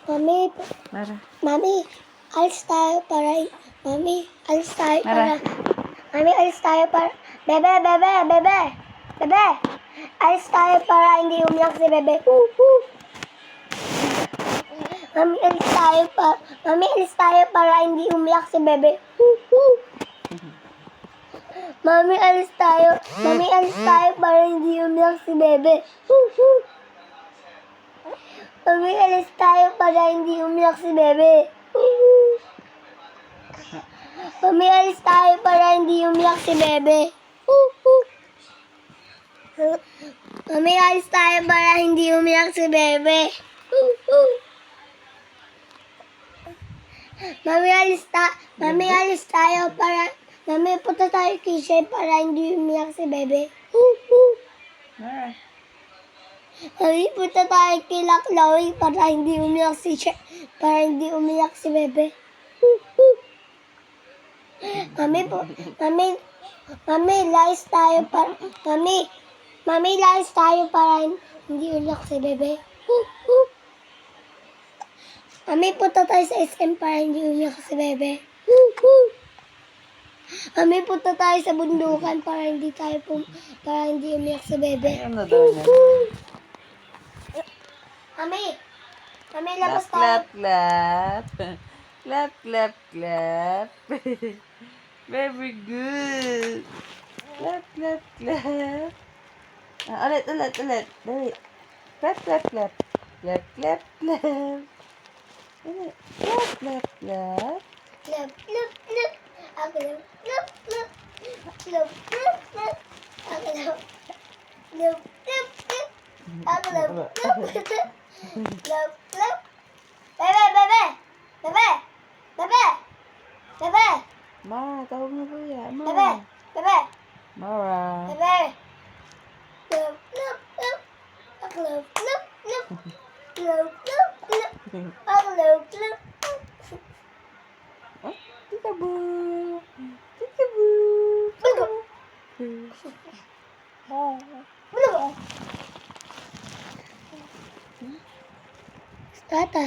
Mami, Mara. Mami, alis tayo para... Mami, alis tayo Mara. para... Mami, alis tayo para... Bebe! Alis tayo para hindi umiyak si Bebe. Mami, alis tayo para... Mami, alis tayo para hindi umiyak si Bebe. Mami, alis tayo. Mami, alis tayo para hindi umiyak si Bebe. Mami, alis tayo para hindi umiyak si Bebe. Mami, alis tayo para hindi umiyak si Bebe. Mami, alis tayo para hindi umiyak si Bebe. Mami, alis tayo para... Mami, punta tayo kitchen para hindi umiyak si Bebe. Mara. Mami, punta tayo kila Chloe para hindi umiyak si Bebe. Mami, layas tayo para... Mami, layas tayo para hindi umiyak si Bebe. Mami, punta tayo sa SM para hindi umiyak si Bebe. Mami, punta tayo sa bundukan para hindi umiyak si Bebe. Ayun na daw niya. Mami, labas tayo. Clap, clap. Clap, clap, clap. Very good. Clap, clap, clap. Ulit. Dali. Clap, clap, clap. Clap, clap, clap. Ulit. Clap, clap, clap. Clap, clap, clap. Clap, clap, clap. Clap, clap, clap. Clap, clap, clap. Clap, clap. Bebe. Ma, tawag mo kuya. Ma. Bebe. Mara. Clap, clap, clap. Clap, clap, clap. Clap, clap, clap. Clap, clap. Oh, peekaboo. Peekaboo. Tata.